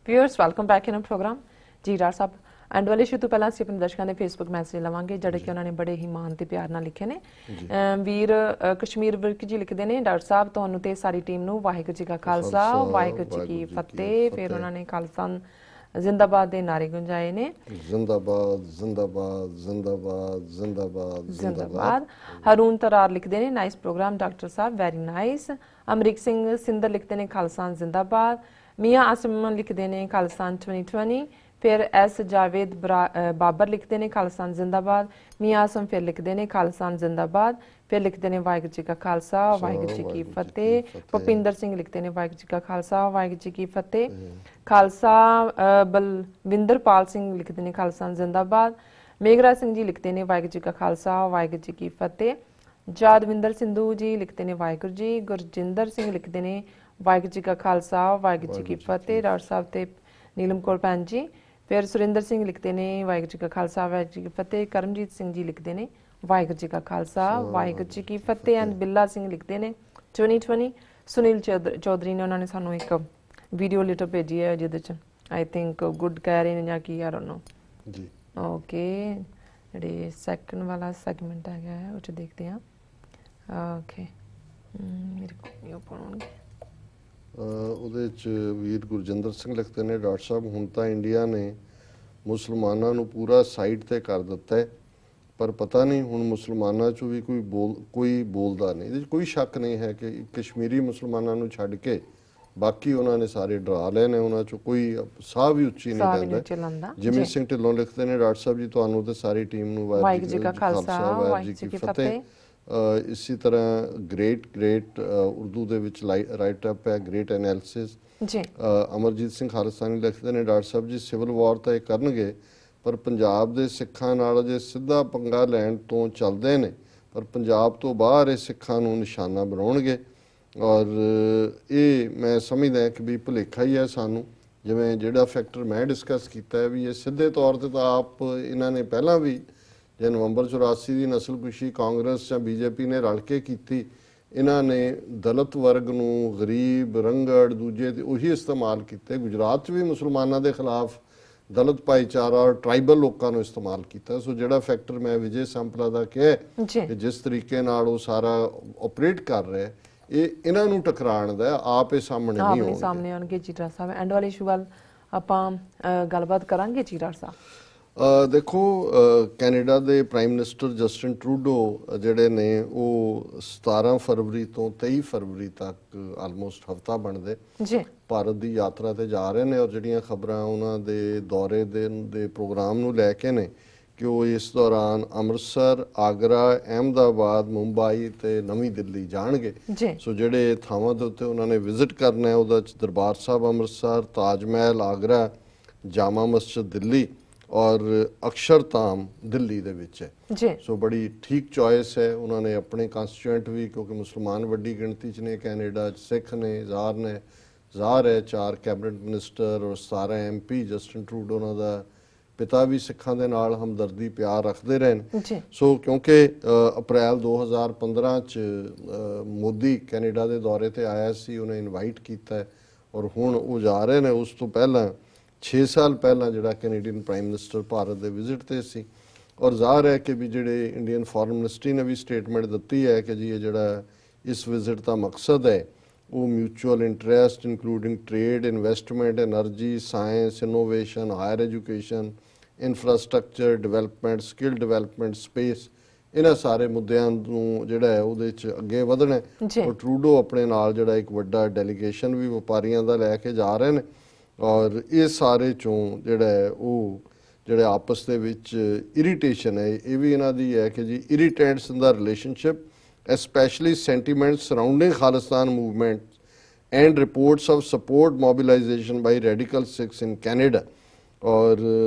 Viewers welcome back in program जी रार साहब एंड वाले इशू तो पहला ਅਸੀਂ ਆਪਣੇ ਦਰਸ਼ਕਾਂ ਦੇ ਫੇਸਬੁੱਕ ਮੈਸੇਜ ਲਵਾਂਗੇ ਜਿਹੜੇ ਕਿ ਉਹਨਾਂ ਨੇ ਬੜੇ ਹੀ ਮਾਣ ਤੇ ਪਿਆਰ ਨਾਲ ਲਿਖੇ ਨੇ ਵੀਰ ਕਸ਼ਮੀਰ ਵਰਕ ਜੀ ਲਿਖਦੇ ਨੇ ਡਾਕਟਰ ਸਾਹਿਬ ਤੁਹਾਨੂੰ ਤੇ ਸਾਰੀ ਟੀਮ ਨੂੰ ਵਾਹਿਗੁਰੂ ਜੀ ਕਾ ਖਾਲਸਾ ਵਾਹਿਗੁਰੂ ਜੀ ਕੀ ਫਤਿਹ ਫਿਰ ਉਹਨਾਂ ਨੇ ਖਾਲਸਾ जिंदाबाद ਦੇ ਨਾਰੇ ਗੁੰਜਾਏ ਨੇ जिंदाबाद जिंदाबाद जिंदाबाद जिंदाबाद जिंदाबाद ਹरून ਤਰਾਰ ਲਿਖਦੇ ਨੇ ਨਾਈਸ ਪ੍ਰੋਗਰਾਮ ਡਾਕਟਰ ਸਾਹਿਬ ਵੈਰੀ ਨਾਈਸ ਅਮਰੀਕ ਸਿੰਘ ਸਿੰਦਰ ਲਿਖਦੇ ਨੇ ਖਾਲਸਾ जिंदाबाद मियां आसमान लिखते हैं खालिस्तान 2020 फिर एस जावेद बाबर लिखते हैं खालिस्तान जिंदाबाद मियां आसम फिर लिखते हैं खालिस्तान जिंदाबाद फिर लिखते हैं वाहिगुरू जी का खालसा वाहिगुरू जी की फतेह भुपिंदर सिंह लिखते हैं वाहिगुरू जी का खालसा वाहिगुरू जी की फतेह खालसा बलविंदर पाल सिंह लिखते हैं खालिस्तान जिंदाबाद मेघराज सिंह जी लिखते हैं वाहिगुरू जी का खालसा वाहिगुरू जी की फतेह जादविंदर सिंधु जी लिखते हैं वाहिगुरू जी गुरजिंदर सिंह लिखते हैं वाहिगुरू जी का खालसा वाहिगुरू जी की फतेह डॉक्टर साहब ते नीलम कौर भैन जी फिर सुरिंदर सिंह लिखते हैं वाहिगुरू जी का खालसा वाहिगुरू जी की फतेह करमजीत सिंह जी लिखते हैं वाहिगुरू जी का खालसा वाहिगुरू जी की फतेह एंड बिल्ला सिंह लिखते हैं 2020 सुनील चौधरी ने उन्होंने सानू एक वीडियो लेटर भेजी है जिहदे च आई थिंक गुड कह रहे हैं या की आई डोंट नो जी ओके जिहड़ी सैकंड वाला सेगमेंट है वो च देखते हैं ओके मेरे को नहीं ओपन होणगे ਉਹਦੇ 'ਚ ਵੀਰ ਗੁਰਜਿੰਦਰ ਸਿੰਘ ਲਿਖਦੇ ਨੇ ਡਾਕਟਰ ਸਾਹਿਬ ਹੁਣ ਤਾਂ ਇੰਡੀਆ ਨੇ ਮੁਸਲਮਾਨਾਂ ਨੂੰ ਪੂਰਾ ਸਾਈਡ ਤੇ ਕਰ ਦਿੱਤਾ ਹੈ ਪਰ ਪਤਾ ਨਹੀਂ ਹੁਣ ਮੁਸਲਮਾਨਾਂ 'ਚੋਂ ਵੀ ਕੋਈ ਬੋਲਦਾ ਨਹੀਂ ਇਹਦੇ 'ਚ ਕੋਈ ਸ਼ੱਕ ਨਹੀਂ ਹੈ ਕਿ ਕਸ਼ਮੀਰੀ ਮੁਸਲਮਾਨਾਂ ਨੂੰ ਛੱਡ ਕੇ ਬਾਕੀ ਉਹਨਾਂ ਨੇ ਸਾਰੇ ਡਰਾ ਲਏ ਨੇ ਉਹਨਾਂ 'ਚੋਂ ਕੋਈ ਸਾਹ ਵੀ ਉੱਚੀ ਨਹੀਂ ਲੈਂਦਾ ਜਿਮੀ ਸਿੰਘ ਢਿੱਲੋਂ ਲਿਖਦੇ ਨੇ ਡਾਕਟਰ ਸਾਹਿਬ ਜੀ ਤੁਹਾਨੂੰ ਤੇ ਸਾਰੀ ਟੀਮ ਨੂੰ ਵਾਹਿਗੁਰੂ ਜੀ ਕਾ ਖਾਲਸਾ ਵਾਹਿਗੁਰੂ ਜੀ ਕੀ ਫਤਿਹ इसी तरह ग्रेट उर्दू ਦੇ ਵਿੱਚ ਰਾਈਟ ਅਪ ਹੈ ਗ੍ਰੇਟ ਐਨਾਲਿਸਿਸ ਜੀ ਅਮਰਜੀਤ ਸਿੰਘ ਖਾਲਸਾਨੀ ਲਿਖਦੇ ਨੇ doctor Sahib ji civil war ਤਾਂ ਇਹ ਕਰਨਗੇ ਪਰ ਪੰਜਾਬ ਦੇ ਸਿੱਖਾਂ ਨਾਲ ਜੇ ਸਿੱਧਾ ਪੰਗਾ ਲੈਣ ਤੋਂ ਚੱਲਦੇ ਨੇ ਪਰ ਪੰਜਾਬ ਤੋਂ ਬਾਹਰ ਇਹ ਸਿੱਖਾਂ ਨੂੰ ਨਿਸ਼ਾਨਾ ਬਣਾਉਣਗੇ ਔਰ ਇਹ ਮੈਂ ਸਮਝਦਾ ਕਿ ਵੀ ਭੁਲੇਖਾ ਹੀ ਹੈ ਸਾਨੂੰ ਜਿਵੇਂ ਜਿਹੜਾ ਫੈਕਟਰ ਮੈਂ ਡਿਸਕਸ ਕੀਤਾ ਹੈ ਵੀ ਇਹ ਸਿੱਧੇ ਤੌਰ ਤੇ ਤਾਂ ਆਪ ਇਹਨਾਂ ਨੇ ਪਹਿਲਾਂ ਵੀ ਜੇ ਨਵੰਬਰ 84 ਦੀ ਨਸਲਕੁਸ਼ੀ ਕਾਂਗਰਸ ਜਾਂ ਬੀਜੇਪੀ ਨੇ ਰਲ ਕੇ ਕੀਤੀ ਇਹਨਾਂ ਨੇ ਦਲਿਤ ਵਰਗ ਨੂੰ ਗਰੀਬ ਰੰਗੜ ਦੂਜੇ ਤੇ ਉਹੀ ਇਸਤੇਮਾਲ ਕੀਤੇ ਗੁਜਰਾਤ 'ਚ ਵੀ ਮੁਸਲਮਾਨਾਂ ਦੇ ਖਿਲਾਫ ਦਲਿਤ ਭਾਈਚਾਰਾ ਔਰ ਟ੍ਰਾਈਬਲ ਲੋਕਾਂ ਨੂੰ ਇਸਤੇਮਾਲ ਕੀਤਾ ਸੋ ਜਿਹੜਾ ਫੈਕਟਰ ਮੈਂ ਵਿਜੇ ਸੰਪਲਾ ਦਾ ਕਿਹਾ ਕਿ ਜਿਸ ਤਰੀਕੇ ਨਾਲ ਉਹ ਸਾਰਾ ਆਪਰੇਟ ਕਰ ਰਿਹਾ ਇਹ ਇਹਨਾਂ ਨੂੰ ਟਕਰਾਉਣ ਦਾ ਆਪ ਇਹ ਸਾਹਮਣੇ ਆਉਣਗੇ ਚੀਰਾ ਸਾਹਿਬ ਐਂਡ ਵਾਲੇ ਇਸ਼ੂ ਵੱਲ ਆਪਾਂ ਗੱਲਬਾਤ ਕਰਾਂਗੇ ਚੀਰਾ ਸਾਹਿਬ ਦੇਖੋ ਕੈਨੇਡਾ ਦੇ ਪ੍ਰਾਈਮ ਮਿਨਿਸਟਰ ਜਸਟਿਨ ਟਰੂਡੋ ਜਿਹੜੇ ਨੇ ਉਹ 17 ਫਰਵਰੀ ਤੋਂ 23 ਫਰਵਰੀ ਤੱਕ ਆਲਮੋਸਟ ਹਫਤਾ ਬਣਦੇ ਭਾਰਤ ਦੀ ਯਾਤਰਾ ਤੇ ਜਾ ਰਹੇ ਨੇ ਔਰ ਜਿਹੜੀਆਂ ਖਬਰਾਂ ਉਹਨਾਂ ਦੇ ਦੌਰੇ ਦੇ ਪ੍ਰੋਗਰਾਮ ਨੂੰ ਲੈ ਕੇ ਨੇ ਕਿ ਉਹ ਇਸ ਦੌਰਾਨ ਅੰਮ੍ਰਿਤਸਰ ਆਗਰਾ ਅਹਿਮਦਾਬਾਦ ਮੁੰਬਈ ਤੇ ਨਵੀਂ ਦਿੱਲੀ ਜਾਣਗੇ ਸੋ ਜਿਹੜੇ ਥਾਵਾਂ ਦੇ ਉੱਤੇ ਉਹਨਾਂ ਨੇ ਵਿਜ਼ਿਟ ਕਰਨਾ ਹੈ ਉਹਦਾ ਦਰਬਾਰ ਸਾਹਿਬ ਅੰਮ੍ਰਿਤਸਰ ਤਾਜ ਮਹਿਲ ਆਗਰਾ ਜਾਮਾ ਮਸਜਿਦ ਦਿੱਲੀ ਔਰ ਅਕਸ਼ਰਧਾਮ ਦਿੱਲੀ ਦੇ ਵਿੱਚ ਹੈ ਸੋ ਬੜੀ ਠੀਕ ਚੋਇਸ ਹੈ ਉਹਨਾਂ ਨੇ ਆਪਣੇ ਕਨਸਟੀਟਿਊਐਂਟ ਵੀ ਕਿਉਂਕਿ ਮੁਸਲਮਾਨ ਵੱਡੀ ਗਿਣਤੀ 'ਚ ਨੇ ਕੈਨੇਡਾ 'ਚ ਸਿੱਖ ਨੇ ਜ਼ਾਰ ਹੈ 4 ਕੈਬਨਿਟ ਮਿਨਿਸਟਰ ਔਰ 17 MP ਜਸਟਿਨ ਟਰੂਡੋ ਉਹਨਾਂ ਦਾ ਪਿਤਾ ਵੀ ਸਿੱਖਾਂ ਦੇ ਨਾਲ ਹਮਦਰਦੀ ਪਿਆਰ ਰੱਖਦੇ ਰਹੇ ਨੇ ਸੋ ਕਿਉਂਕਿ ਅਪ੍ਰੈਲ 2015 'ਚ ਮੋਦੀ ਕੈਨੇਡਾ ਦੇ ਦੌਰੇ ਤੇ ਆਇਆ ਸੀ ਉਹਨੇ ਇਨਵਾਈਟ ਕੀਤਾ ਔਰ ਹੁਣ ਉਹ ਜਾ ਰਹੇ ਨੇ ਉਸ ਤੋਂ ਪਹਿਲਾਂ 6 ਸਾਲ ਪਹਿਲਾਂ ਜਿਹੜਾ ਕੈਨੇਡੀਅਨ ਪ੍ਰਾਈਮ ਮਿਨਿਸਟਰ ਭਾਰਤ ਦੇ ਵਿਜ਼ਿਟ ਤੇ ਸੀ ਔਰ ਜ਼ਾਹਰ ਹੈ ਕਿ ਵੀ ਜਿਹੜੇ ਇੰਡੀਅਨ ਫੋਰਨ ਮਿਨਿਸਟਰੀ ਨੇ ਵੀ ਸਟੇਟਮੈਂਟ ਦਿੱਤੀ ਹੈ ਕਿ ਜੀ ਇਹ ਜਿਹੜਾ ਇਸ ਵਿਜ਼ਿਟ ਦਾ ਮਕਸਦ ਹੈ ਉਹ mutual interest including trade investment energy science innovation higher education infrastructure development skill development space ਇਹਨਾਂ ਸਾਰੇ ਮੁੱਦਿਆਂ ਨੂੰ ਜਿਹੜਾ ਹੈ ਉਹਦੇ 'ਚ ਅੱਗੇ ਵਧਣਾ ਔਰ ਟਰੂਡੋ ਆਪਣੇ ਨਾਲ ਜਿਹੜਾ ਇੱਕ ਵੱਡਾ ਡੈਲੀਗੇਸ਼ਨ ਵੀ ਵਪਾਰੀਆਂ ਦਾ ਲੈ ਕੇ ਜਾ ਰਹੇ ਨੇ ਔਰ ਇਹ ਸਾਰੇ ਚੋਂ ਜਿਹੜਾ ਹੈ ਉਹ ਜਿਹੜੇ ਆਪਸ ਦੇ ਵਿੱਚ ਇਰੀਟੇਸ਼ਨ ਹੈ ਇਹ ਵੀ ਇਹਨਾਂ ਦੀ ਹੈ ਕਿ ਜੀ irritants in the relationship especially sentiments surrounding Khalistan movement and reports of support mobilization by radical Sikhs in Canada ਔਰ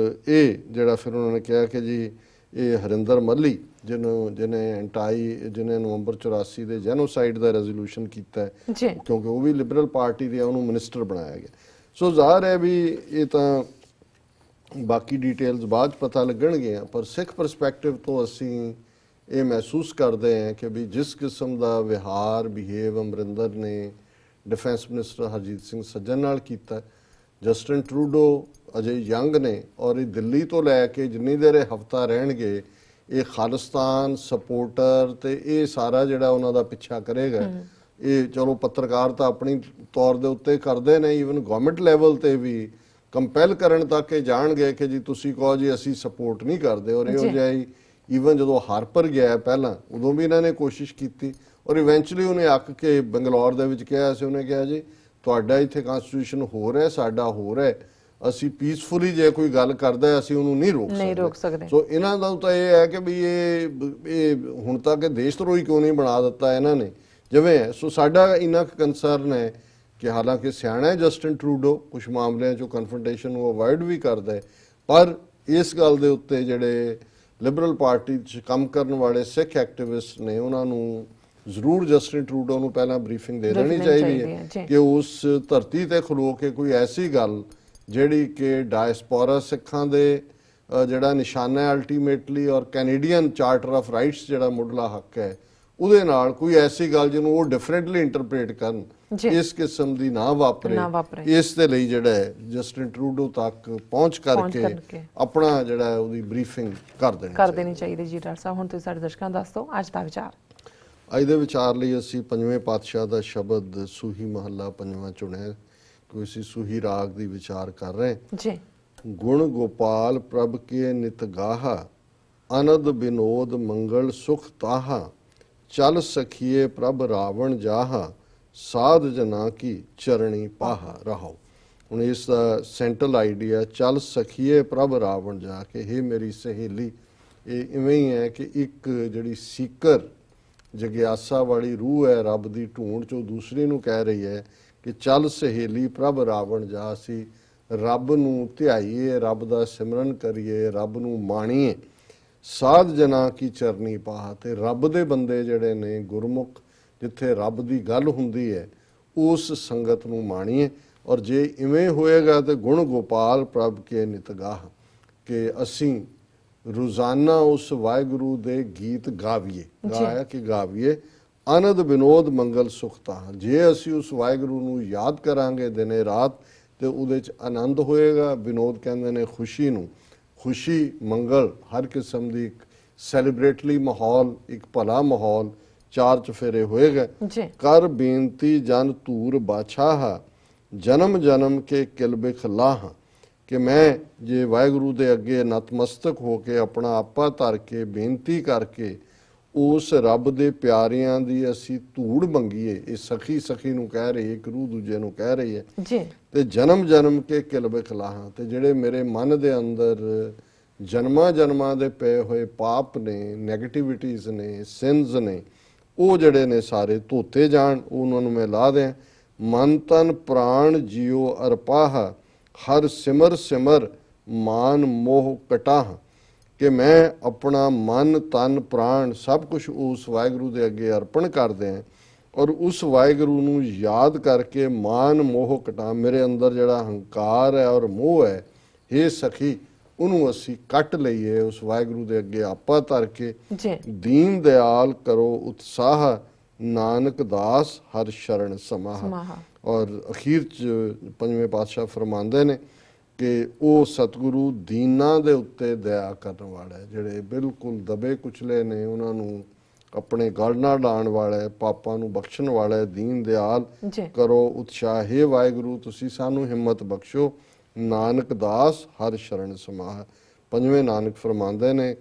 ਇਹ ਜਿਹੜਾ ਫਿਰ ਉਹਨਾਂ ਨੇ ਕਿਹਾ ਕਿ ਜੀ ਇਹ ਹਰਿੰਦਰ ਮੱਲੀ ਜਿਹਨੇ ਨਵੰਬਰ 84 ਦੇ ਜੈਨੋਸਾਈਡ ਦਾ ਰੈਜ਼ੋਲੂਸ਼ਨ ਕੀਤਾ ਕਿਉਂਕਿ ਉਹ ਵੀ ਲਿਬਰਲ ਪਾਰਟੀ ਦੇ ਉਹਨੂੰ ਮਿਨਿਸਟਰ ਬਣਾਇਆ ਗਿਆ ਸੋ ਜ਼ਾਹਰ ਹੈ ਵੀ ਇਹ ਤਾਂ ਬਾਕੀ ਡਿਟੇਲਸ ਬਾਅਦ ਪਤਾ ਲੱਗਣਗੀਆਂ ਪਰ ਸਿੱਖ ਪਰਸਪੈਕਟਿਵ ਤੋਂ ਅਸੀਂ ਇਹ ਮਹਿਸੂਸ ਕਰਦੇ ਹਾਂ ਕਿ ਵੀ ਜਿਸ ਕਿਸਮ ਦਾ ਵਿਹਾਰ ਬਿਹੇਵ ਅਮਰਿੰਦਰ ਨੇ ਡਿਫੈਂਸ ਮਿਨਿਸਟਰ ਹਰਜੀਤ ਸਿੰਘ ਸੱਜਣ ਨਾਲ ਕੀਤਾ ਜਸਟਿਨ ਟਰੂਡੋ ਅਜੇ ਯੰਗ ਨੇ ਔਰ ਇਹ ਦਿੱਲੀ ਤੋਂ ਲੈ ਕੇ ਜਿੰਨੀ ਦੇਰ ਇਹ ਹਫਤਾ ਰਹਿਣਗੇ ਇਹ ਖਾਲਿਸਤਾਨ ਸਪੋਰਟਰ ਤੇ ਇਹ ਸਾਰਾ ਜਿਹੜਾ ਉਹਨਾਂ ਦਾ ਪਿੱਛਾ ਕਰੇਗਾ। ਇਹ ਚਲੋ ਪੱਤਰਕਾਰ ਤਾਂ ਆਪਣੀ ਤੌਰ ਦੇ ਉੱਤੇ ਕਰਦੇ ਨੇ, ਈਵਨ ਗਵਰਨਮੈਂਟ ਲੈਵਲ ਤੇ ਵੀ ਕੰਪੈਲ ਕਰਨ ਤੱਕ ਇਹ ਜਾਣਗੇ ਕਿ ਜੀ ਤੁਸੀਂ ਕਹੋ ਜੀ ਅਸੀਂ ਸਪੋਰਟ ਨਹੀਂ ਕਰਦੇ। ਔਰ ਇਹੋ ਜਿਹਾ ਹੀ ਈਵਨ ਜਦੋਂ ਹਾਰਪਰ ਗਿਆ ਪਹਿਲਾਂ ਉਦੋਂ ਵੀ ਇਹਨਾਂ ਨੇ ਕੋਸ਼ਿਸ਼ ਕੀਤੀ ਔਰ ਇਵੈਂਚੁਅਲੀ ਉਹਨੇ ਅੱਕ ਕੇ ਬੰਗਲੌਰ ਦੇ ਵਿੱਚ ਕਿਹਾ ਸੀ, ਉਹਨੇ ਕਿਹਾ ਜੀ ਤੁਹਾਡਾ ਇੱਥੇ ਕਨਸਟੀਟਿਊਸ਼ਨ ਹੋਰ ਹੈ, ਸਾਡਾ ਹੋਰ ਹੈ, ਅਸੀਂ ਪੀਸਫੁਲੀ ਜੇ ਕੋਈ ਗੱਲ ਕਰਦਾ ਅਸੀਂ ਉਹਨੂੰ ਨਹੀਂ ਰੋਕ ਸਕਦੇ। ਸੋ ਇਹਨਾਂ ਦਾ ਤਾਂ ਇਹ ਹੈ ਕਿ ਵੀ ਇਹ ਹੁਣ ਤੱਕ ਦੇਸ਼ ਧਰੋਹੀ ਕਿਉਂ ਨਹੀਂ ਬਣਾ ਦਿੱਤਾ ਇਹਨਾਂ ਨੇ ਜਿਵੇਂ ਹੈ। ਸੋ ਸਾਡਾ ਇੰਨਾ ਕੰਸਰਨ ਹੈ ਕਿ ਹਾਲਾਂਕਿ ਸਿਆਣਾ ਹੈ ਜਸਟਿਨ ਟਰੂਡੋ, ਕੁਝ ਮਾਮਲਿਆਂ 'ਚੋਂ ਕਨਫਰੰਟੇਸ਼ਨ ਨੂੰ ਅਵੋਇਡ ਵੀ ਕਰਦਾ ਹੈ, ਪਰ ਇਸ ਗੱਲ ਦੇ ਉੱਤੇ ਜਿਹੜੇ ਲਿਬਰਲ ਪਾਰਟੀ 'ਚ ਕੰਮ ਕਰਨ ਵਾਲੇ ਸਿੱਖ ਐਕਟਿਵਿਸਟ ਨੇ ਉਹਨਾਂ ਨੂੰ ਜ਼ਰੂਰ ਜਸਟਿਨ ਟਰੂਡੋ ਨੂੰ ਪਹਿਲਾਂ ਬਰੀਫਿੰਗ ਦੇ ਦੇਣੀ ਚਾਹੀਦੀ ਹੈ ਕਿ ਉਸ ਧਰਤੀ ਤੇ ਖਲੋ ਕੇ ਕੋਈ ਐਸੀ ਗੱਲ ਜਿਹੜੀ ਕਿ ਡਾਇਸਪੋਰਾ ਸਿੱਖਾਂ ਦੇ ਜਿਹੜਾ ਨਿਸ਼ਾਨਾ ਹੈ ਅਲਟੀਮੇਟਲੀ ਔਰ ਕੈਨੇਡੀਅਨ ਚਾਰਟਰ ਆਫ ਰਾਈਟਸ ਜਿਹੜਾ ਮੁੱਢਲਾ ਹੱਕ ਹੈ ਉਹਦੇ ਨਾਲ ਕੋਈ ਐਸੀ ਗੱਲ ਜਿਹਨੂੰ ਉਹ ਡਿਫਰੈਂਟਲੀ ਇੰਟਰਪ੍ਰੀਟ ਕਰਨ, ਇਸ ਕਿਸਮ ਦੀ ਨਾ ਵਾਪਰੇ। ਇਸ ਦੇ ਲਈ ਜਿਹੜਾ ਹੈ ਜਸਟਿਨ ਟਰੂਡੋ ਤੱਕ ਪਹੁੰਚ ਕਰਕੇ ਆਪਣਾ ਜਿਹੜਾ ਉਹਦੀ ਬਰੀਫਿੰਗ ਕਰ ਦੇਣੀ ਚਾਹੀਦੀ। ਜੀ ਡਾਕਟਰ ਸਾਹਿਬ ਹੁਣ ਤੁਸੀਂ ਸਾਡੇ ਦਰਸ਼ਕਾਂ ਨੂੰ ਦੱਸ ਦਿਓ ਅੱਜ ਦਾ ਵਿਚਾਰ। ਅੱਜ ਦੇ ਵਿਚਾਰ ਲਈ ਅਸੀਂ ਪੰਜਵੇਂ ਪਾਤਸ਼ਾਹ ਦਾ ਸ਼ਬਦ ਸੂਹੀ ਮਹੱਲਾ ਪੰਜਵਾਂ ਚੁਣਿਆ। ਕੋਈ ਅਸੀਂ ਸੂਹੀ ਰਾਗ ਦੀ ਵਿਚਾਰ ਕਰ ਰਹੇ ਜੀ। ਗੁਣ ਗੋਪਾਲ ਪ੍ਰਭ ਕੇ ਨਿਤਗਾਹਾ ਅਨੰਦ ਬਿਨੋਦ ਮੰਗਲ ਸੁਖ ਤਾਹਾ ਚਲ ਸਖੀਏ ਪ੍ਰਭ ਰਾਵਣ ਜਾਹਾ ਸਾਧ ਜਨਾ ਕੀ ਚਰਣੀ ਪਾਹਾ ਰਹਾਓ। ਹੁਣ ਇਸ ਦਾ ਸੈਂਟਰਲ ਆਈਡੀਆ ਚਲ ਸਖੀਏ ਪ੍ਰਭ ਰਾਵਣ ਜਾ ਕੇ ਹੇ ਮੇਰੀ ਸਹੇਲੀ। ਇਹ ਇਵੇਂ ਹੀ ਹੈ ਕਿ ਇੱਕ ਜਿਹੜੀ ਸੀਕਰ ਜਗਿਆਸਾ ਵਾਲੀ ਰੂਹ ਹੈ ਰੱਬ ਦੀ ਢੂੰਡ ਚੋਂ ਦੂਸਰੀ ਨੂੰ ਕਹਿ ਰਹੀ ਹੈ ਕਿ ਚੱਲ ਸਹੇਲੀ ਪ੍ਰਭ ਰਾਵਣ ਜਾ, ਅਸੀਂ ਰੱਬ ਨੂੰ ਧਿਆਈਏ, ਰੱਬ ਦਾ ਸਿਮਰਨ ਕਰੀਏ, ਰੱਬ ਨੂੰ ਮਾਣੀਏ। ਸਾਧ ਜਨਾ ਕੀ ਚਰਨੀ ਪਾਹ, ਤੇ ਰੱਬ ਦੇ ਬੰਦੇ ਜਿਹੜੇ ਨੇ ਗੁਰਮੁਖ ਜਿੱਥੇ ਰੱਬ ਦੀ ਗੱਲ ਹੁੰਦੀ ਹੈ ਉਸ ਸੰਗਤ ਨੂੰ ਮਾਣੀਏ। ਔਰ ਜੇ ਇਵੇਂ ਹੋਏਗਾ ਤੇ ਗੁਣ ਗੋਪਾਲ ਪ੍ਰਭ ਕੇ ਨਿਤਗਾਹ, ਕਿ ਅਸੀਂ ਰੋਜ਼ਾਨਾ ਉਸ ਵਾਹਿਗੁਰੂ ਦੇ ਗੀਤ ਗਾਵੀਏ, ਗਾਇਆ ਕਿ ਗਾਵੀਏ। ਆਨੰਦ ਵਿਨੋਦ ਮੰਗਲ ਸੁਖਤਾ, ਜੇ ਅਸੀਂ ਉਸ ਵਾਹਿਗੁਰੂ ਨੂੰ ਯਾਦ ਕਰਾਂਗੇ ਦਿਨੇ ਰਾਤ ਤੇ ਉਹਦੇ 'ਚ ਆਨੰਦ ਹੋਏਗਾ। ਵਿਨੋਦ ਕਹਿੰਦੇ ਨੇ ਖੁਸ਼ੀ ਨੂੰ, ਖੁਸ਼ੀ ਮੰਗਲ ਹਰ ਕਿਸਮ ਦੀ ਇੱਕ ਸੈਲੀਬ੍ਰੇਟਲੀ ਮਾਹੌਲ, ਇੱਕ ਭਲਾ ਮਾਹੌਲ ਚਾਰ ਚਫੇਰੇ ਹੋਏਗਾ। ਕਰ ਬੇਨਤੀ ਜਨ ਧੂਰ ਬਾਛਾਹ ਜਨਮ ਜਨਮ ਕੇ ਕਿਲਬੇ ਖਲਾਹ, ਕਿ ਮੈਂ ਜੇ ਵਾਹਿਗੁਰੂ ਦੇ ਅੱਗੇ ਨਤਮਸਤਕ ਹੋ ਕੇ ਆਪਣਾ ਆਪਾ ਧਰ ਕੇ ਬੇਨਤੀ ਕਰਕੇ ਉਸ ਰੱਬ ਦੇ ਪਿਆਰਿਆਂ ਦੀ ਅਸੀਂ ਧੂੜ ਮੰਗੀਏ। ਇਹ ਸਖੀ ਸਖੀ ਨੂੰ ਕਹਿ ਰਹੀ ਹੈ, ਇੱਕ ਰੂਹ ਦੂਜੇ ਨੂੰ ਕਹਿ ਰਹੀ ਹੈ ਜੀ। ਤੇ ਜਨਮ ਜਨਮ ਕੇ ਕਿਲਬੇ ਖਲਾਹਾਂ, ਤੇ ਜਿਹੜੇ ਮੇਰੇ ਮਨ ਦੇ ਅੰਦਰ ਜਨਮਾਂ ਜਨਮਾਂ ਦੇ ਪਏ ਹੋਏ ਪਾਪ ਨੇ, ਨੈਗੇਟਿਵਿਟੀਜ਼ ਨੇ, ਸਿਨਸ ਨੇ, ਉਹ ਜਿਹੜੇ ਨੇ ਸਾਰੇ ਧੋਤੇ ਜਾਣ, ਉਹਨਾਂ ਨੂੰ ਮੈਂ ਲਾ ਦਿਆਂ। ਮਨ ਤਨ ਪ੍ਰਾਣ ਜਿਉ ਅਰਪਾਹ ਹਰ ਸਿਮਰ ਸਿਮਰ ਮਾਨ ਮੋਹ ਕਟਾਹ, ਕਿ ਮੈਂ ਆਪਣਾ ਮਨ ਤਨ ਪ੍ਰਾਣ ਸਭ ਕੁਝ ਉਸ ਵਾਹਿਗੁਰੂ ਦੇ ਅੱਗੇ ਅਰਪਣ ਕਰਦੇ ਹਾਂ ਔਰ ਉਸ ਵਾਹਿਗੁਰੂ ਨੂੰ ਯਾਦ ਕਰਕੇ ਮਾਨ ਮੋਹ ਕਟਾ, ਮੇਰੇ ਅੰਦਰ ਜਿਹੜਾ ਹੰਕਾਰ ਹੈ ਔਰ ਮੋਹ ਹੈ, ਇਹ ਸਖੀ ਉਹਨੂੰ ਅਸੀਂ ਕੱਟ ਲਈਏ ਉਸ ਵਾਹਿਗੁਰੂ ਦੇ ਅੱਗੇ ਆਪਾ ਧਰ ਕੇ। ਦੀਨ ਦਿਆਲ ਕਰੋ ਉਤਸਾਹ ਨਾਨਕ ਦਾਸ ਹਰ ਸ਼ਰਨ ਸਮਾਹ। ਔਰ ਅਖੀਰ 'ਚ ਪੰਜਵੇਂ ਪਾਤਸ਼ਾਹ ਫਰਮਾਉਂਦੇ ਨੇ ਕਿ ਉਹ ਸਤਿਗੁਰੂ ਦੀਨਾਂ ਦੇ ਉੱਤੇ ਦਇਆ ਕਰਨ ਵਾਲਾ ਹੈ, ਜਿਹੜੇ ਬਿਲਕੁਲ ਦਬੇ ਕੁਚਲੇ ਨੇ ਉਹਨਾਂ ਨੂੰ ਆਪਣੇ ਗਲ ਨਾਲ ਲਾਉਣ ਵਾਲਾ ਹੈ, ਪਾਪਾਂ ਨੂੰ ਬਖਸ਼ਣ ਵਾਲਾ ਹੈ। ਦੀਨ ਦਿਆਲ ਕਰੋ ਉਤਸ਼ਾਹੇ ਵਾਹਿਗੁਰੂ, ਤੁਸੀਂ ਸਾਨੂੰ ਹਿੰਮਤ ਬਖਸ਼ੋ। ਨਾਨਕ ਦਾਸ ਹਰ ਸ਼ਰਨ ਸਮਾਹ। ਪੰਜਵੇਂ ਨਾਨਕ ਫਰਮਾਉਂਦੇ ਨੇ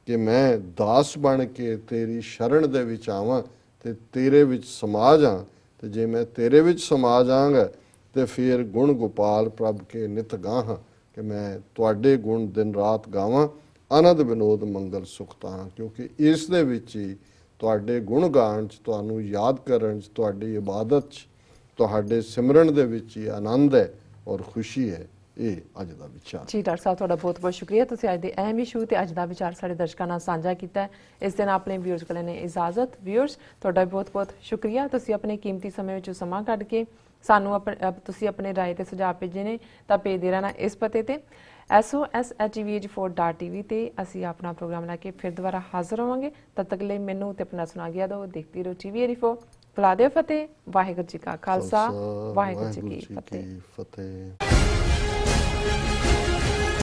ਕਿ ਮੈਂ ਦਾਸ ਬਣ ਕੇ ਤੇਰੀ ਸ਼ਰਨ ਦੇ ਵਿੱਚ ਆਵਾਂ ਤੇ ਤੇਰੇ ਵਿੱਚ ਸਮਾ ਜਾ, ਤੇ ਜੇ ਮੈਂ ਤੇਰੇ ਵਿੱਚ ਸਮਾ ਜਾਵਾਂਗਾ ਤੇ ਫਿਰ ਗੁਣ ਗੋਪਾਲ ਪ੍ਰਭ ਕੇ ਨਿਤ ਗਾਹਾਂ, ਕਿ ਮੈਂ ਤੁਹਾਡੇ ਗੁਣ ਦਿਨ ਰਾਤ ਗਾਵਾਂ। ਆਨੰਦ ਵਿਨੋਦ ਮੰਗਲ ਸੁਖਤਾ, ਕਿਉਂਕਿ ਇਸ ਦੇ ਵਿੱਚ ਹੀ ਤੁਹਾਡੇ ਗੁਣ ਗਾਣ 'ਚ, ਤੁਹਾਨੂੰ ਯਾਦ ਕਰਨ 'ਚ, ਤੁਹਾਡੀ ਇਬਾਦਤ 'ਚ, ਤੁਹਾਡੇ ਸਿਮਰਨ ਦੇ ਵਿੱਚ ਹੀ ਆਨੰਦ ਹੈ ਔਰ ਖੁਸ਼ੀ ਹੈ। ਇਹ ਅੱਜ ਦਾ ਵਿਚਾਰ ਜੀ। ਡਾਕਟਰ ਸਾਹਿਬ ਤੁਹਾਡਾ ਬਹੁਤ ਬਹੁਤ ਸ਼ੁਕਰੀਆ, ਤੁਸੀਂ ਅੱਜ ਦੇ ਅਹਿਮ ਇਸ਼ੂ ਤੇ ਅੱਜ ਦਾ ਵਿਚਾਰ ਸਾਡੇ ਦਰਸ਼ਕਾਂ ਨਾਲ ਸਾਂਝਾ ਕੀਤਾ। ਇਸ ਦਿਨ ਆਪਣੇ ਵਿਊਅਰਸ ਕੋਲ ਨੇ ਇਜਾਜ਼ਤ। ਵਿਊਅਰਸ ਤੁਹਾਡਾ ਬਹੁਤ ਬਹੁਤ ਸ਼ੁਕਰੀਆ, ਤੁਸੀਂ ਆਪਣੇ ਕੀਮਤੀ ਸਮੇਂ ਵਿੱਚੋਂ ਸਮਾਂ ਕੱਢ ਕੇ ਸਾਨੂੰ ਤੁਸੀਂ ਆਪਣੇ ਰਾਏ ਤੇ ਸੁਝਾਅ ਭੇਜੇ ਨੇ ਤਾਂ ਭੇਜਦੇ ਰਹਿਣਾ ਇਸ ਪਤੇ ਤੇ SOS@tvh4.tv ਤੇ ਅਸੀਂ ਆਪਣਾ ਪ੍ਰੋਗਰਾਮ ਲੈ ਕੇ ਫਿਰ ਦੁਬਾਰਾ ਹਾਜ਼ਰ ਹੋਵਾਂਗੇ। ਤਦ ਤੱਕ ਲਈ ਮੈਨੂੰ ਤੇ ਆਪਣਾ ਸੁਣਾ ਗਿਆ ਦਿਓ। ਦੇਖਦੇ ਰਹੋ TV 84 ਬੁਲਾ ਦਿਓ ਫਤਿਹ। ਵਾਹਿਗੁਰੂ ਜੀ ਕਾ ਖਾਲਸਾ, ਵਾਹਿਗੁਰੂ ਜੀ ਕੀ ਫਤਿਹ।